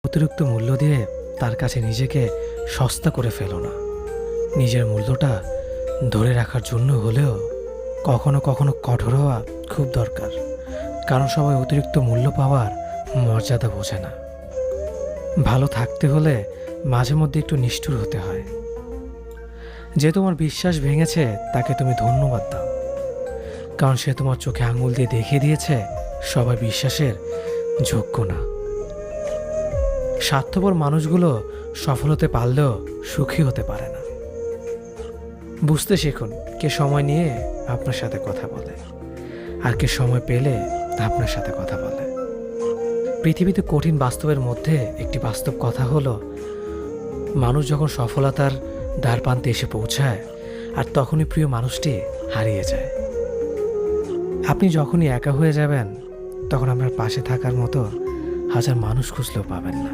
অতিরিক্ত মূল্য দিয়ে তার কাছে নিজেকে সস্তা করে ফেলো না। নিজের মূল্যটা ধরে রাখার জন্য হলেও কখনো কখনো কঠোর হওয়া খুব দরকার, কারণ সবাই অতিরিক্ত মূল্য পাওয়ার মর্যাদা বোঝে না। ভালো থাকতে হলে মাঝে মধ্যে একটু নিষ্ঠুর হতে হয়। যে তোমার বিশ্বাস ভেঙেছে তাকে তুমি ধন্যবাদ দাও, কারণ সে তোমার চোখে আঙুল দিয়ে দেখিয়ে দিয়েছে সবাই বিশ্বাসের যোগ্য না। স্বার্থপর মানুষগুলো সফল হতে পারলেও সুখী হতে পারে না। বুঝতে শিখুন কে সময় নিয়ে আপনার সাথে কথা বলে আর কে সময় পেলে আপনার সাথে কথা বলে। পৃথিবীতে কঠিন বাস্তবের মধ্যে একটি বাস্তব কথা হলো, মানুষ যখন সফলতার দ্বারপ্রান্তে এসে পৌঁছায় আর তখনই প্রিয় মানুষটি হারিয়ে যায়। আপনি যখনই একা হয়ে যাবেন তখন আপনার পাশে থাকার মতো হাজার মানুষ খুঁজলেও পাবেন না।